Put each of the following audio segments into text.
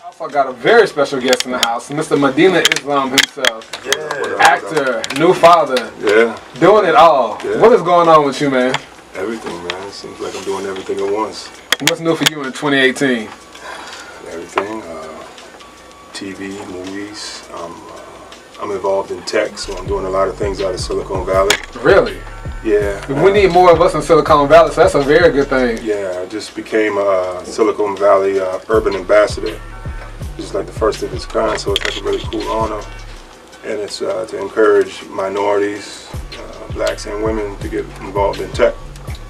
Also got a very special guest in the house, Mr. Medina Islam himself. Yeah. Actor, new father. Yeah. Doing it all. Yeah. What is going on with you, man? Everything, man. It seems like I'm doing everything at once. What's new for you in 2018? Everything. TV, movies. I'm involved in tech, so I'm doing a lot of things out of Silicon Valley. Really? Yeah. We need more of us in Silicon Valley, so that's a very good thing. Yeah, I just became a Silicon Valley urban ambassador. It's like the first of its kind, so it's like a really cool honor. And it's to encourage minorities, blacks and women to get involved in tech.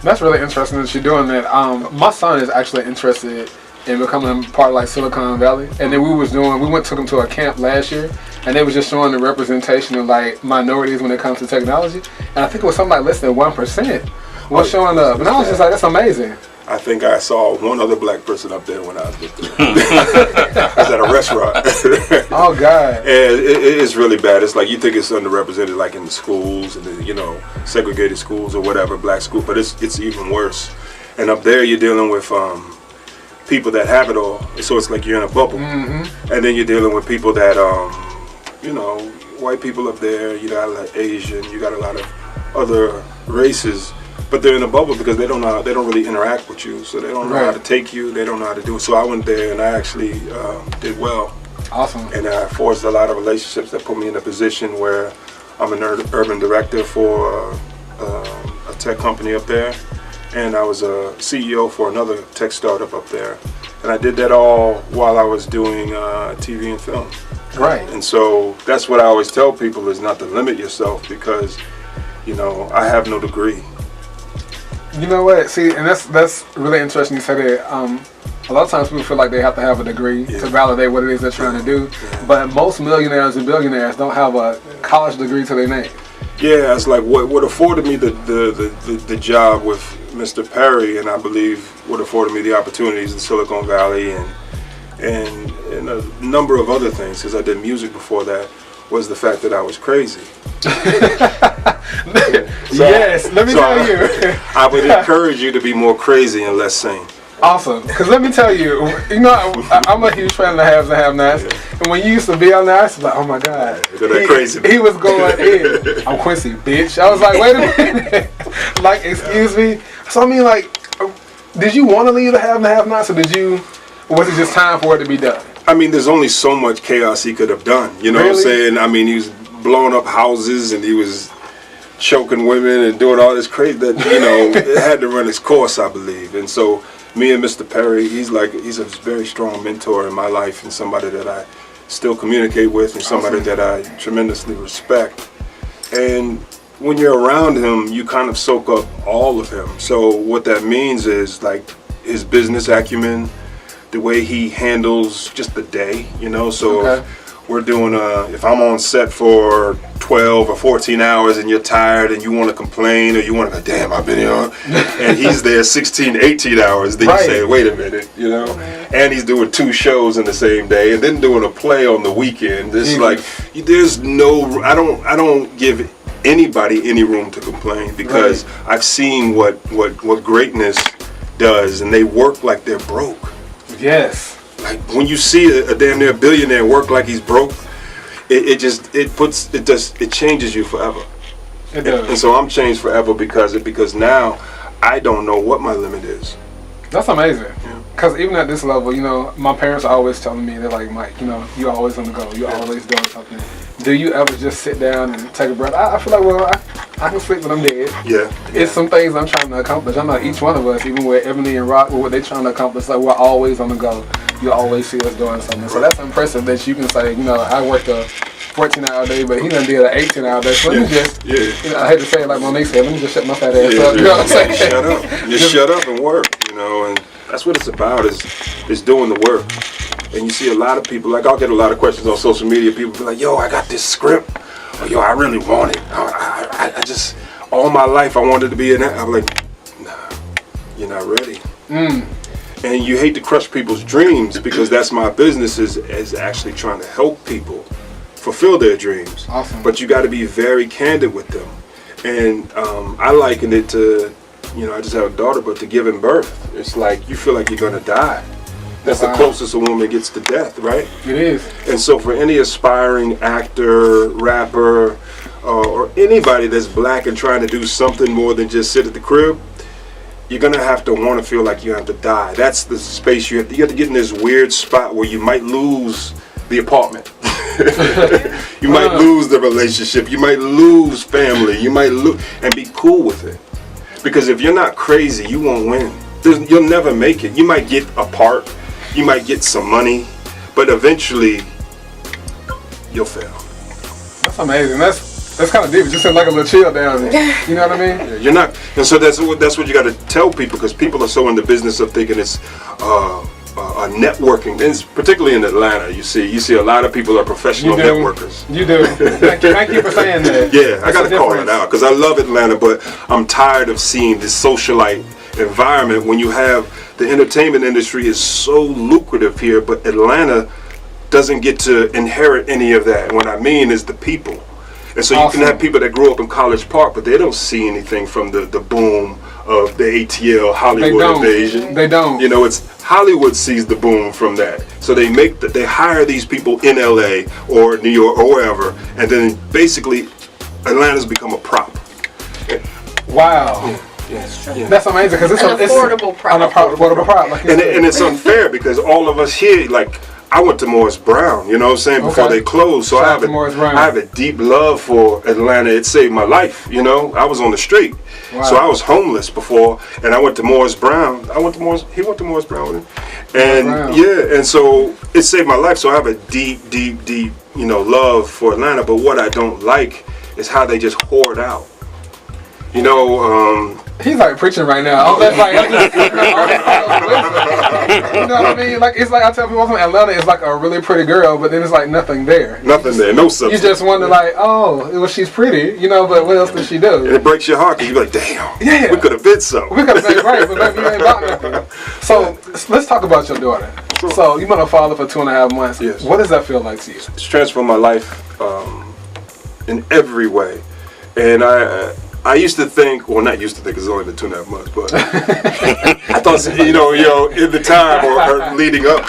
That's really interesting that you're doing that. My son is actually interested in becoming part of like Silicon Valley. And then we took him to a camp last year, and they was just showing the representation of like minorities when it comes to technology. And I think it was something like less than 1% was showing up. And I was just like, that's amazing. I think I saw one other black person up there when I was with them. I was at a restaurant. Oh, God. And it's really bad. It's like you think it's underrepresented like in the schools and the, segregated schools or whatever, black school, but it's even worse. And up there you're dealing with people that have it all. So it's like you're in a bubble. Mm-hmm. And then you're dealing with people that, white people up there, you got a lot of Asian, you got a lot of other races. But they're in a bubble because they don't really interact with you, so they don't know how to take you. They don't know how to do it. So I went there and I actually did well. Awesome. And I forged a lot of relationships that put me in a position where I'm an urban director for a tech company up there, and I was a CEO for another tech startup up there. And I did that all while I was doing TV and film. Right. And so that's what I always tell people is not to limit yourself because, I have no degree. You know what? See, and that's really interesting you say that. A lot of times people feel like they have to have a degree to validate what it is they're trying to do. But most millionaires and billionaires don't have a college degree to their name. Yeah, it's like what afforded me the job with Mr. Perry, and I believe what afforded me the opportunities in Silicon Valley and a number of other things, because I did music before that, was the fact that I was crazy. Yes, let me tell you. I would encourage you to be more crazy and less sane. Awesome, because let me tell you, I'm a huge fan of the haves and have-nots, and when you used to be on there, I was like, oh my God, he was going in. I'm Quincy, bitch. I was like, wait a minute, like, excuse me. So I mean, like, did you want to leave the have and have-nots, or was it just time for it to be done? I mean, there's only so much chaos he could have done. You know what I'm saying? I mean, he was blowing up houses and he was choking women and doing all this crazy that, it had to run its course, I believe. And so me and Mr. Perry, he's a very strong mentor in my life and somebody that I still communicate with and somebody that I tremendously respect. And when you're around him, you kind of soak up all of him. So what that means is like his business acumen, the way he handles just the day, so we're doing if I'm on set for 12 or 14 hours and you're tired and you want to complain or you want to go, damn, I've been here, and he's there 16, 18 hours, then you say, wait a minute, and he's doing 2 shows in the same day and then doing a play on the weekend. It's like, there's no, I don't give anybody any room to complain because I've seen what greatness does, and they work like they're broke. Yes. Like when you see a damn near billionaire work like he's broke, it changes you forever. It does. And so I'm changed forever because now I don't know what my limit is. That's amazing. Because even at this level, my parents are always telling me, they're like, Mike, you're always on the go. You're always doing something. Do you ever just sit down and take a breath? I feel like, well, I can sleep when I'm dead. Yeah. It's some things I'm trying to accomplish. I know each one of us, even with Ebony and Rocc, what they're trying to accomplish, like we're always on the go. You always see us doing something. So that's impressive that you can say, I worked a 14-hour day, but he done did an 18-hour day. So let me just, I hate to say it like Monique said, let me just shut my fat ass up. You know what I'm saying? Shut up. Just shut up and work, and that's what it's about is doing the work. And you see a lot of people, like I'll get a lot of questions on social media, people be like, yo, I got this script, or yo, I really want it. I just, all my life I wanted to be in that. I'm like, nah, you're not ready. And you hate to crush people's dreams because that's my business is actually trying to help people fulfill their dreams. Awesome. But you got to be very candid with them. And I liken it to, I just have a daughter, but to giving birth. It's like you feel like you're going to die. That's the closest a woman gets to death, right? It is. And so for any aspiring actor, rapper, or anybody that's black and trying to do something more than just sit at the crib, you're gonna have to want to feel like you have to die. That's the space you have to get in this weird spot where you might lose the apartment. You might lose the relationship. You might lose family. You might lose, and be cool with it. Because if you're not crazy, you won't win. You'll never make it. You might get a part. You might get some money, but eventually you'll fail. That's amazing. That's kind of deep. It just seems like a little chill down there. You know what I mean? Yeah, you're not, and so that's what you got to tell people, because people are so in the business of thinking it's networking. And particularly in Atlanta, you see a lot of people are professional networkers. You do. Thank you for saying that. Yeah, I got to call it out because I love Atlanta, but I'm tired of seeing this socialite environment when you have the entertainment industry is so lucrative here, but Atlanta doesn't get to inherit any of that. And what I mean is the people. And so you can have people that grew up in College Park, but they don't see anything from the boom of the ATL Hollywood invasion. They don't. You know, it's Hollywood sees the boom from that. So they hire these people in LA or New York or wherever, and then basically Atlanta's become a prop. Wow. Yeah. That's amazing because it's an affordable prop. Like and it's unfair because all of us here, like, I went to Morris Brown, you know what I'm saying, before they closed. So I have a deep love for Atlanta. It saved my life, you know. I was on the street. Wow. So I was homeless before, and I went to Morris Brown. He went to Morris Brown with him. And and so it saved my life. So I have a deep, you know, love for Atlanta. But what I don't like is how they just hoard out. You know, he's like preaching right now. You know what I mean? Like, it's like I tell people from Atlanta, it's like a really pretty girl, but then it's like nothing there. Nothing there, no substance. You just wonder, like, oh, she's pretty, you know, but what else does she do? And it breaks your heart because you're like, damn, we could have been so. We could have been right, but maybe you ain't about nothing. So let's talk about your daughter. Sure. So you've been a father for 2.5 months. Yes. What does that feel like to you? It's transformed my life in every way, and I used to think, well, not used to think, it's only been 2.5 months, but I thought, you know, in the time or leading up,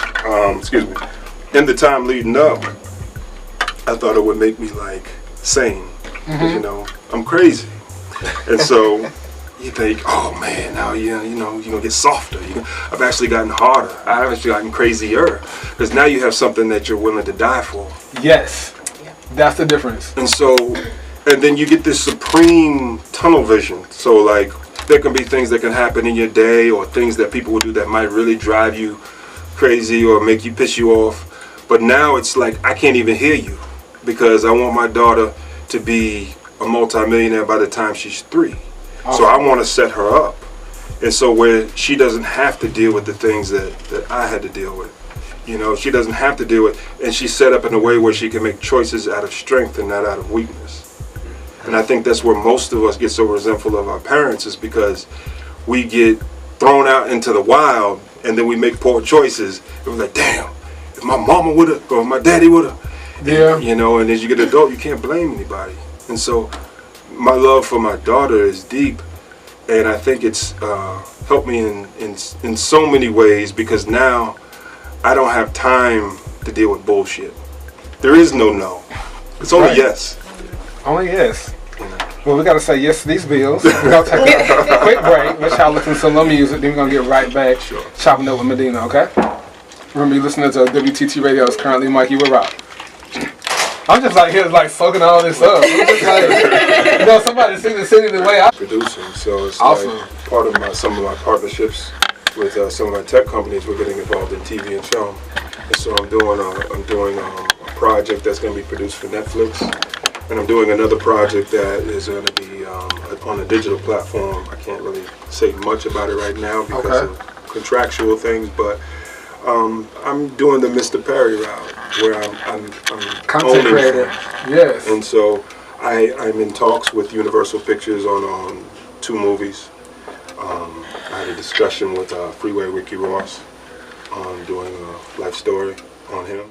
in the time leading up, I thought it would make me like sane, because you know, I'm crazy, and so you think, oh man, now you're gonna get softer. I've actually gotten harder. I've actually gotten crazier, because now you have something that you're willing to die for. Yes, that's the difference. And so. And then you get this supreme tunnel vision. So like there can be things that can happen in your day or things that people will do that might really drive you crazy or make you piss you off. But now it's like I can't even hear you because I want my daughter to be a multimillionaire by the time she's 3. So I want to set her up. And so where she doesn't have to deal with the things that I had to deal with. You know, she doesn't have to deal with, and she's set up in a way where she can make choices out of strength and not out of weakness. And I think that's where most of us get so resentful of our parents, is because we get thrown out into the wild and then we make poor choices. And we're like, damn, if my mama would have, or if my daddy would have. Yeah. You know, and as you get adult, you can't blame anybody. And so my love for my daughter is deep. And I think it's helped me in so many ways, because now I don't have time to deal with bullshit. There is no. It's only yes. Only yes. Well, we got to say yes to these bills. We're going to take a quick break. Let's y'all listen to some music. Then we're going to get right back chopping up with Medina, okay? Remember, you're listening to WTT Radio. It's Currently Mikey with Rocc. I'm just like here, like soaking all this up. I'm just like, you know, somebody sing the city the way I producing. So it's awesome. Like part of some of my partnerships with some of my tech companies. We're getting involved in TV and film. And so I'm doing a project that's going to be produced for Netflix. And I'm doing another project that is going to be on a digital platform. I can't really say much about it right now because of contractual things, but I'm doing the Mr. Perry route, where I'm content creator. Yes. And so I'm in talks with Universal Pictures on 2 movies. I had a discussion with Freeway Ricky Ross on doing a life story on him.